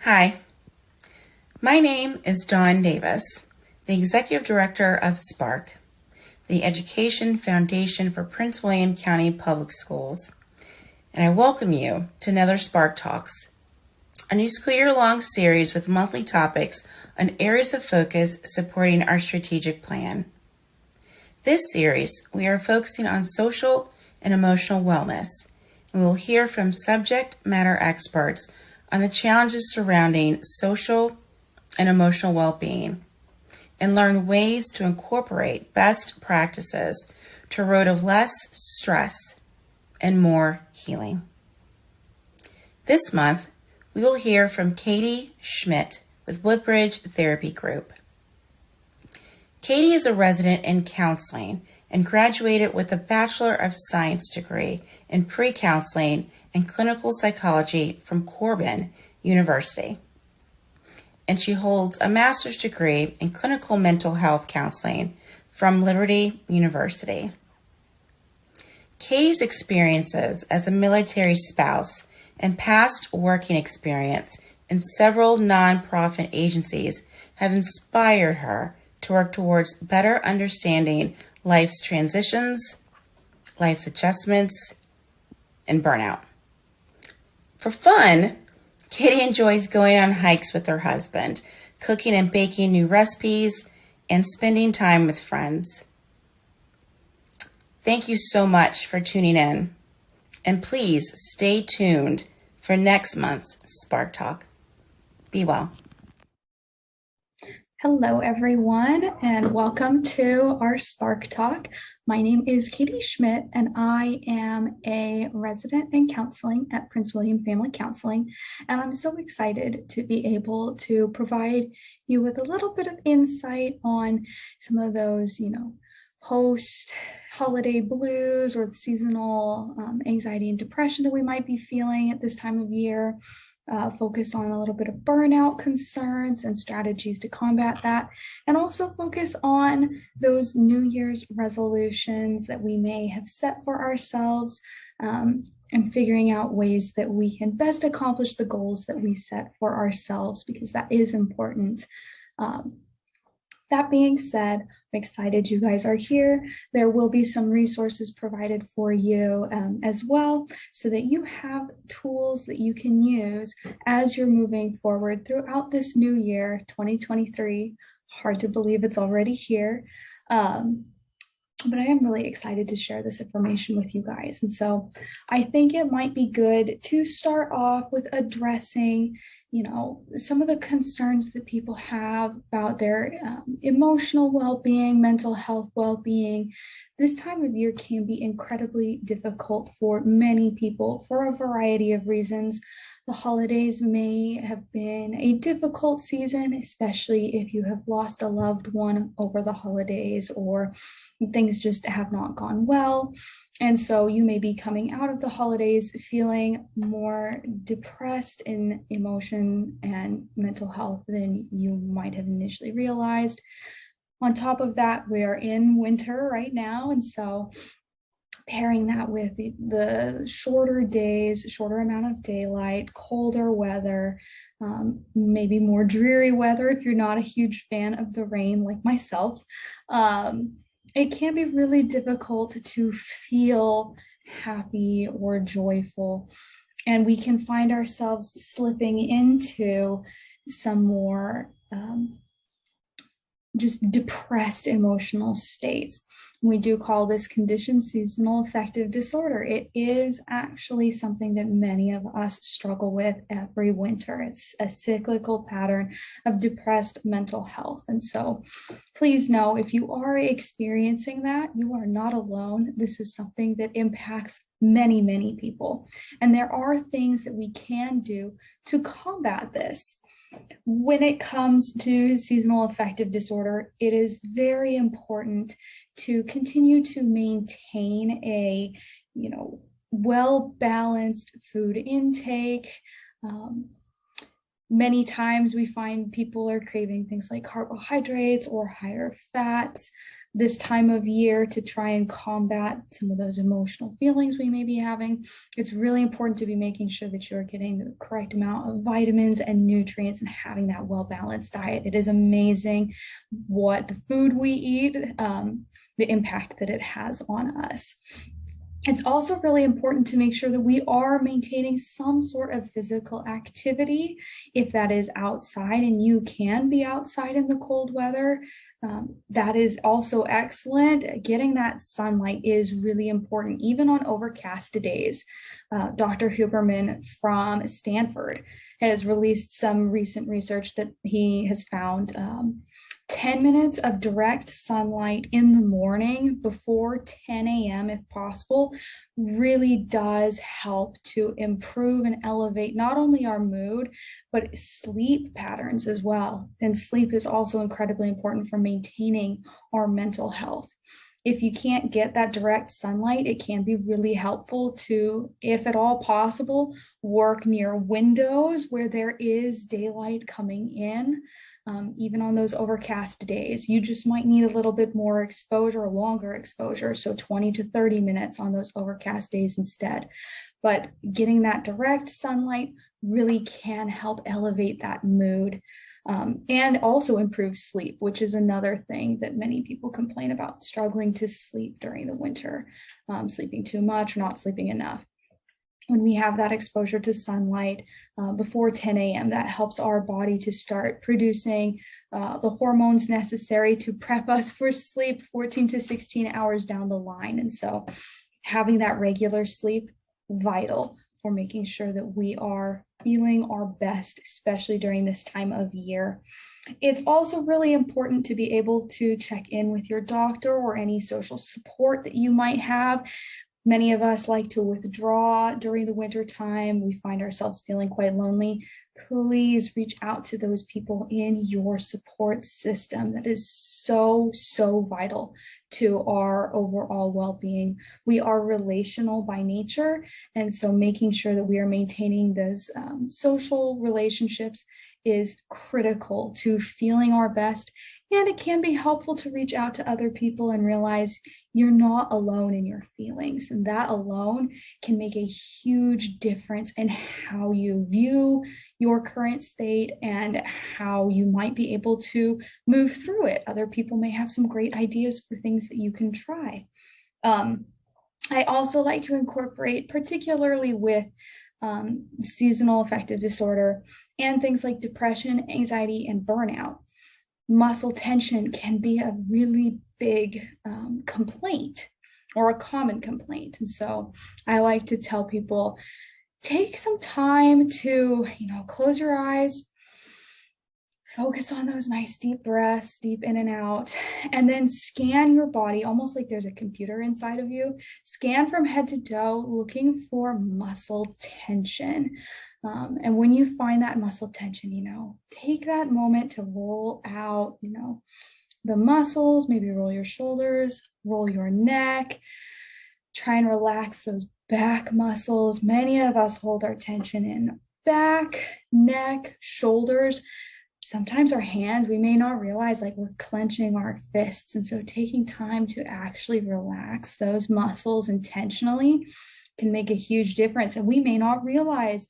Hi, my name is Dawn Davis, the Executive Director of SPARK, the Education Foundation for Prince William County Public Schools, and I welcome you to another SPARKTalks, a new school year-long series with monthly topics on areas of focus supporting our strategic plan. This series, we are focusing on social and emotional wellness, and we will hear from subject matter experts on the challenges surrounding social and emotional well-being, and learn ways to incorporate best practices to a road of less stress and more healing. This month, we will hear from Katie Schmidt with Woodbridge Therapy Group. Katie is a resident in counseling and graduated with a Bachelor of Science degree in pre-counseling and clinical psychology from Corban University. And she holds a master's degree in clinical mental health counseling from Liberty University. Katie's experiences as a military spouse and past working experience in several nonprofit agencies have inspired her to work towards better understanding life's transitions, life's adjustments, and burnout. For fun, Katie enjoys going on hikes with her husband, cooking and baking new recipes, and spending time with friends. Thank you so much for tuning in, and please stay tuned for next month's Spark Talk. Be well. Hello, everyone, and welcome to our Spark Talk. My name is Katie Schmidt, and I am a resident in counseling at Prince William Family Counseling. And I'm so excited to be able to provide you with a little bit of insight on some of those, post-holiday blues or the seasonal anxiety and depression that we might be feeling at this time of year. Focus on a little bit of burnout concerns and strategies to combat that, and also focus on those New Year's resolutions that we may have set for ourselves, and figuring out ways that we can best accomplish the goals that we set for ourselves, because that is important. That being said, I'm excited you guys are here. There will be some resources provided for you as well, so that you have tools that you can use as you're moving forward throughout this new year, 2023. Hard to believe it's already here. But I am really excited to share this information with you guys. And so I think it might be good to start off with addressing some of the concerns that people have about their emotional well-being, mental health well-being. This time of year can be incredibly difficult for many people for a variety of reasons. The holidays may have been a difficult season, especially if you have lost a loved one over the holidays or things just have not gone well. And so you may be coming out of the holidays feeling more depressed in emotion and mental health than you might have initially realized. On top of that, we're in winter right now. And so pairing that with the shorter days, shorter amount of daylight, colder weather, maybe more dreary weather if you're not a huge fan of the rain like myself, it can be really difficult to feel happy or joyful. And we can find ourselves slipping into some more just depressed emotional states. We do call this condition seasonal affective disorder. It is actually something that many of us struggle with every winter. It's a cyclical pattern of depressed mental health. And so please know, if you are experiencing that, you are not alone. This is something that impacts many, many people. And there are things that we can do to combat this. When it comes to seasonal affective disorder, it is very important to continue to maintain a, well-balanced food intake. Many times we find people are craving things like carbohydrates or higher fats. this time of year to try and combat some of those emotional feelings we may be having. It's really important to be making sure that you're getting the correct amount of vitamins and nutrients and having that well-balanced diet. It is amazing what the food we eat, the impact that it has on us. It's also really important to make sure that we are maintaining some sort of physical activity, if that is outside and you can be outside in the cold weather. That is also excellent. Getting that sunlight is really important, even on overcast days. Dr. Huberman from Stanford has released some recent research that he has found 10 minutes of direct sunlight in the morning before 10 a.m. if possible really does help to improve and elevate not only our mood, but sleep patterns as well. And sleep is also incredibly important for maintaining our mental health. If you can't get that direct sunlight, it can be really helpful to, if at all possible, work near windows where there is daylight coming in. Even on those overcast days, you just might need a little bit more exposure, longer exposure, so 20 to 30 minutes on those overcast days instead. But getting that direct sunlight really can help elevate that mood and also improve sleep, which is another thing that many people complain about, struggling to sleep during the winter, sleeping too much, not sleeping enough. When we have that exposure to sunlight before 10 a.m., that helps our body to start producing the hormones necessary to prep us for sleep 14 to 16 hours down the line. And so having that regular sleep, vital for making sure that we are feeling our best, especially during this time of year. It's also really important to be able to check in with your doctor or any social support that you might have. Many of us like to withdraw during the winter time. We find ourselves feeling quite lonely. Please reach out to those people in your support system. That is so, so vital to our overall well-being. We are relational by nature, and so making sure that we are maintaining those social relationships is critical to feeling our best. And it can be helpful to reach out to other people and realize you're not alone in your feelings. And that alone can make a huge difference in how you view your current state and how you might be able to move through it. Other people may have some great ideas for things that you can try. I also like to incorporate, particularly with seasonal affective disorder and things like depression, anxiety, and burnout. Muscle tension can be a really big complaint or a common complaint. And so I like to tell people, take some time to, close your eyes, focus on those nice deep breaths, deep in and out, and then scan your body almost like there's a computer inside of you. Scan from head to toe, looking for muscle tension. And when you find that muscle tension, take that moment to roll out, the muscles, maybe roll your shoulders, roll your neck, try and relax those back muscles. Many of us hold our tension in back, neck, shoulders. Sometimes our hands, we may not realize like we're clenching our fists. And so taking time to actually relax those muscles intentionally can make a huge difference. And we may not realize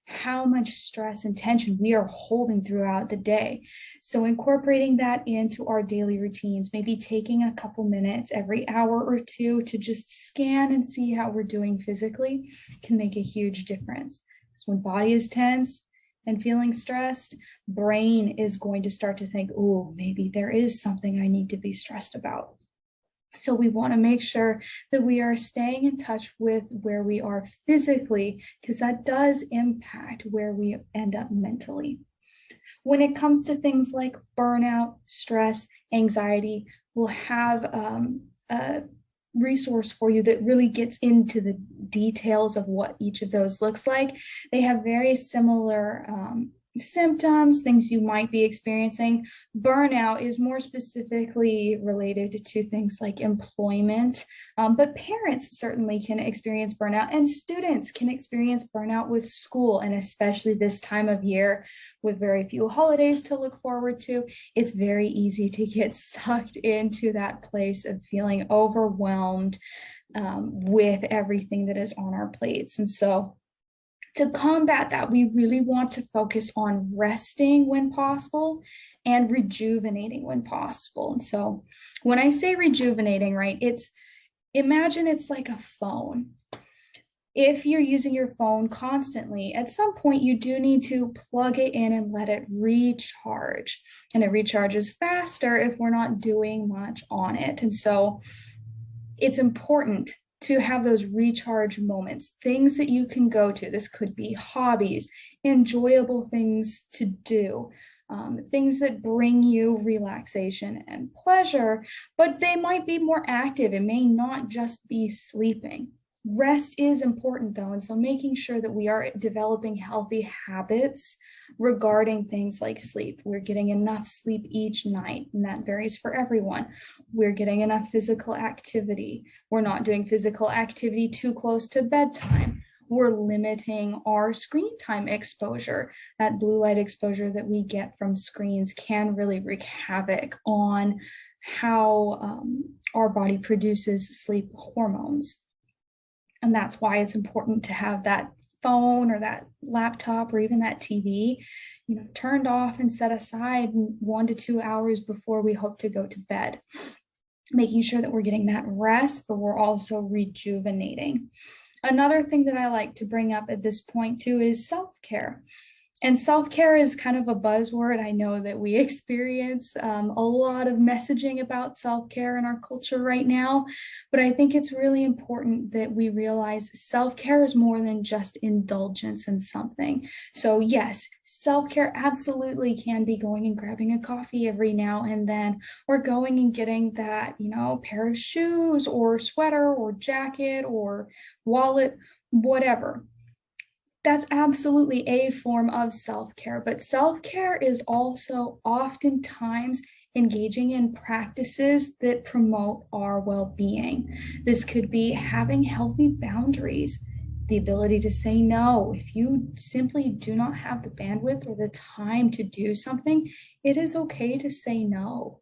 how much stress and tension we are holding throughout the day. So incorporating that into our daily routines, maybe taking a couple minutes every hour or two to just scan and see how we're doing physically can make a huge difference. Because when body is tense and feeling stressed, brain is going to start to think, oh, maybe there is something I need to be stressed about. So we want to make sure that we are staying in touch with where we are physically, because that does impact where we end up mentally. When it comes to things like burnout, stress, anxiety, we'll have a resource for you that really gets into the details of what each of those looks like. They have very similar symptoms, things you might be experiencing. Burnout is more specifically related to things like employment, but parents certainly can experience burnout, and students can experience burnout with school, and especially this time of year with very few holidays to look forward to. It's very easy to get sucked into that place of feeling overwhelmed with everything that is on our plates. And so to combat that, we really want to focus on resting when possible and rejuvenating when possible. And so when I say rejuvenating, right, imagine it's like a phone. If you're using your phone constantly, at some point you do need to plug it in and let it recharge. And it recharges faster if we're not doing much on it. And so it's important to have those recharge moments, things that you can go to. This could be hobbies, enjoyable things to do, things that bring you relaxation and pleasure, but they might be more active. It may not just be sleeping. Rest is important though, and so making sure that we are developing healthy habits regarding things like sleep. We're getting enough sleep each night, and that varies for everyone. We're getting enough physical activity. We're not doing physical activity too close to bedtime. We're limiting our screen time exposure. That blue light exposure that we get from screens can really wreak havoc on how our body produces sleep hormones. And that's why it's important to have that phone or that laptop or even that TV, turned off and set aside 1 to 2 hours before we hope to go to bed, making sure that we're getting that rest, but we're also rejuvenating. Another thing that I like to bring up at this point too is self-care. And self-care is kind of a buzzword. I know that we experience a lot of messaging about self-care in our culture right now, but I think it's really important that we realize self-care is more than just indulgence in something. So yes, self-care absolutely can be going and grabbing a coffee every now and then, or going and getting that, pair of shoes or sweater or jacket or wallet, whatever. That's absolutely a form of self-care, but self-care is also oftentimes engaging in practices that promote our well-being. This could be having healthy boundaries, the ability to say no. If you simply do not have the bandwidth or the time to do something, it is okay to say no.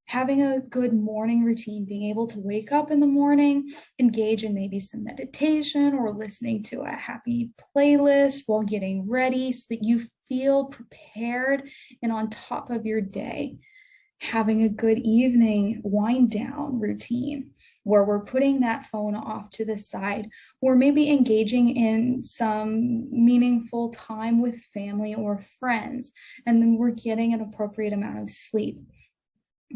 Having a good morning routine, being able to wake up in the morning, engage in maybe some meditation or listening to a happy playlist while getting ready so that you feel prepared and on top of your day. Having a good evening wind down routine where we're putting that phone off to the side, or maybe engaging in some meaningful time with family or friends, and then we're getting an appropriate amount of sleep.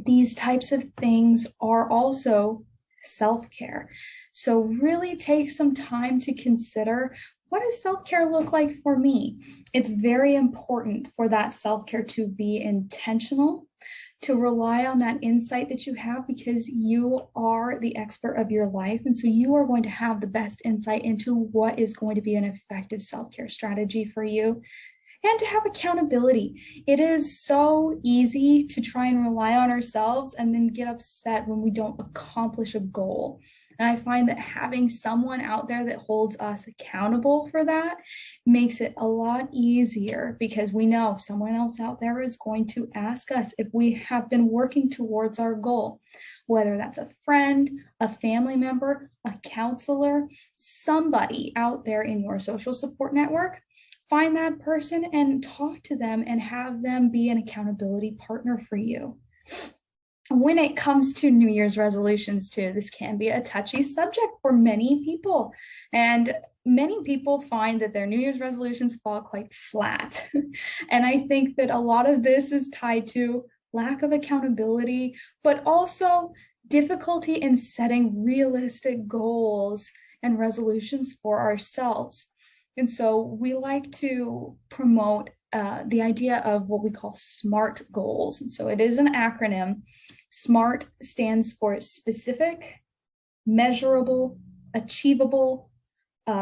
These types of things are also self-care. So really take some time to consider, what does self-care look like for me? It's very important for that self-care to be intentional, to rely on that insight that you have, because you are the expert of your life. And so you are going to have the best insight into what is going to be an effective self-care strategy for you. And to have accountability. It is so easy to try and rely on ourselves and then get upset when we don't accomplish a goal. And I find that having someone out there that holds us accountable for that makes it a lot easier, because we know someone else out there is going to ask us if we have been working towards our goal, whether that's a friend, a family member, a counselor, somebody out there in your social support network. Find that person and talk to them and have them be an accountability partner for you. When it comes to New Year's resolutions too, this can be a touchy subject for many people. And many people find that their New Year's resolutions fall quite flat. And I think that a lot of this is tied to lack of accountability, but also difficulty in setting realistic goals and resolutions for ourselves. And so we like to promote the idea of what we call SMART goals. And so it is an acronym. SMART stands for specific, measurable, achievable,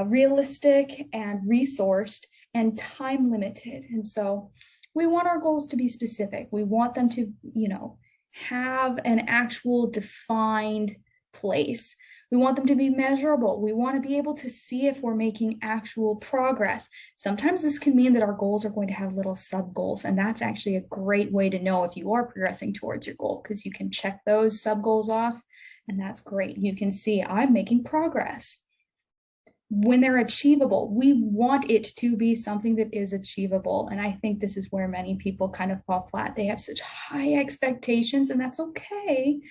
realistic, and resourced. and time limited. And so we want our goals to be specific. We want them to, have an actual defined place. We want them to be measurable. We want to be able to see if we're making actual progress. Sometimes this can mean that our goals are going to have little sub goals, and that's actually a great way to know if you are progressing towards your goal, because you can check those sub goals off, and that's great. You can see I'm making progress. When they're achievable, we want it to be something that is achievable. And I think this is where many people kind of fall flat. They have such high expectations, and that's okay.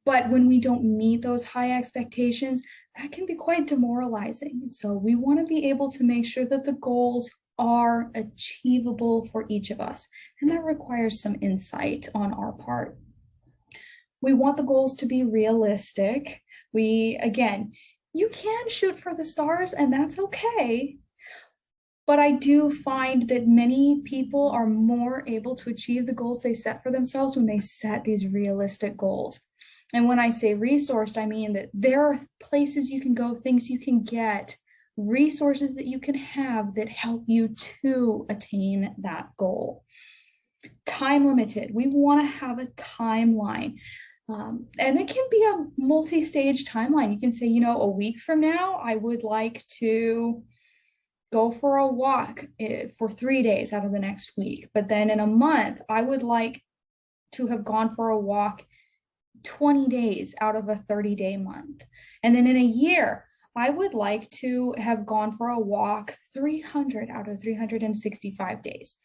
But when we don't meet those high expectations, that can be quite demoralizing. So we want to be able to make sure that the goals are achievable for each of us. And that requires some insight on our part. We want the goals to be realistic. You can shoot for the stars, and that's okay. But I do find that many people are more able to achieve the goals they set for themselves when they set these realistic goals. And when I say resourced, I mean that there are places you can go, things you can get, resources that you can have that help you to attain that goal. Time limited. We want to have a timeline. And it can be a multi-stage timeline. You can say, a week from now, I would like to go for a walk for 3 days out of the next week. But then in a month, I would like to have gone for a walk 20 days out of a 30-day month. And then in a year, I would like to have gone for a walk 300 out of 365 days.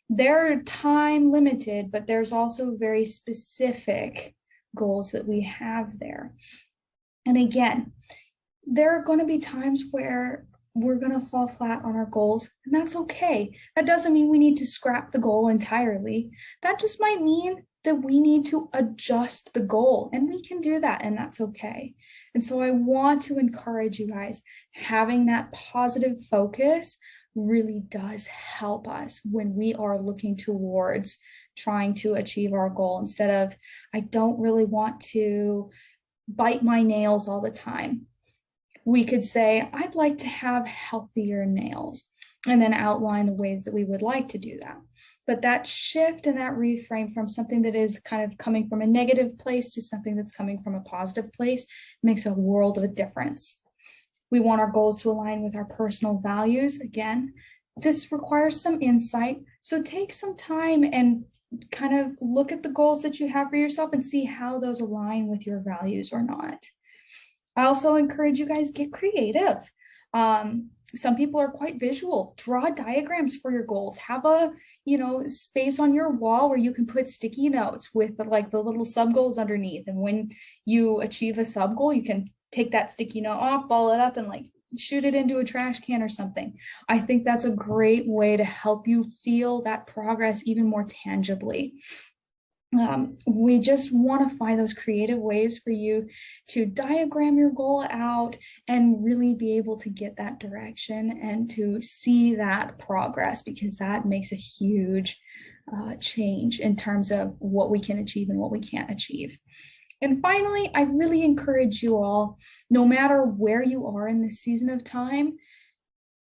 They're time limited, but there's also very specific goals that we have there. And again, there are going to be times where we're going to fall flat on our goals, and that's okay. That doesn't mean we need to scrap the goal entirely. That just might mean that we need to adjust the goal, and we can do that, and that's okay. And so I want to encourage you guys, having that positive focus really does help us when we are looking towards trying to achieve our goal, instead of, I don't really want to bite my nails all the time. We could say, I'd like to have healthier nails, and then outline the ways that we would like to do that. But that shift and that reframe from something that is kind of coming from a negative place to something that's coming from a positive place makes a world of a difference. We want our goals to align with our personal values. Again, this requires some insight. So take some time and kind of look at the goals that you have for yourself and see how those align with your values or not. I also encourage you guys, get creative. Some people are quite visual. Draw diagrams for your goals. Have a, space on your wall where you can put sticky notes with the little sub goals underneath. And when you achieve a sub goal, you can take that sticky note off, ball it up, and shoot it into a trash can or something. I think that's a great way to help you feel that progress even more tangibly. We just want to find those creative ways for you to diagram your goal out and really be able to get that direction and to see that progress, because that makes a huge change in terms of what we can achieve and what we can't achieve. And finally, I really encourage you all, no matter where you are in this season of time,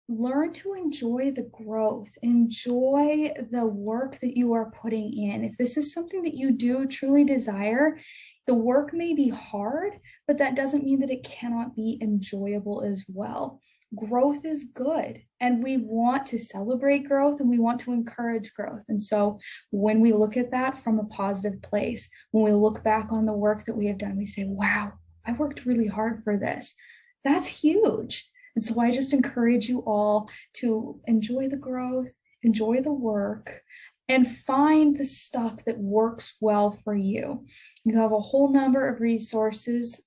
learn to enjoy the growth, enjoy the work that you are putting in. If this is something that you do truly desire, the work may be hard, but that doesn't mean that it cannot be enjoyable as well. Growth is good, and we want to celebrate growth, and we want to encourage growth. And so when we look at that from a positive place, when we look back on the work that we have done, we say, wow, I worked really hard for this. That's huge. And so I just encourage you all to enjoy the growth, enjoy the work, and find the stuff that works well for you. You have a whole number of resources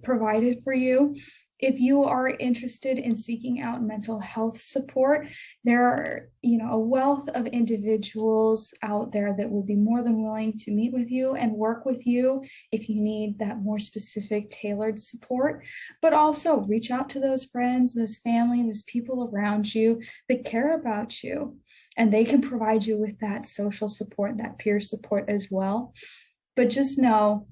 provided for you. If you are interested in seeking out mental health support, there are, a wealth of individuals out there that will be more than willing to meet with you and work with you if you need that more specific, tailored support. But also reach out to those friends, those family, those people around you that care about you, and they can provide you with that social support, that peer support as well. But just know,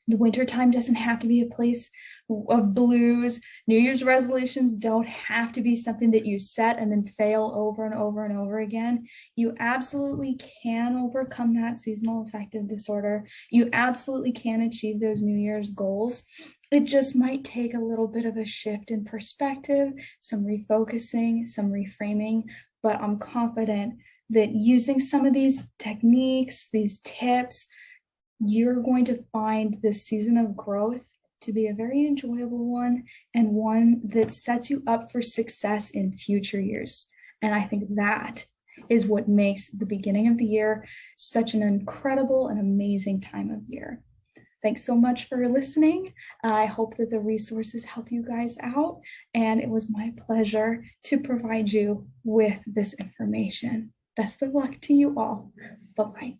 The wintertime doesn't have to be a place of blues. New Year's resolutions don't have to be something that you set and then fail over and over and over again. You absolutely can overcome that seasonal affective disorder. You absolutely can achieve those New Year's goals. It just might take a little bit of a shift in perspective, some refocusing, some reframing, but I'm confident that using some of these techniques, these tips, you're going to find this season of growth to be a very enjoyable one, and one that sets you up for success in future years. And I think that is what makes the beginning of the year such an incredible and amazing time of year. Thanks so much for listening. I hope that the resources help you guys out, and it was my pleasure to provide you with this information. Best of luck to you all. Bye-bye.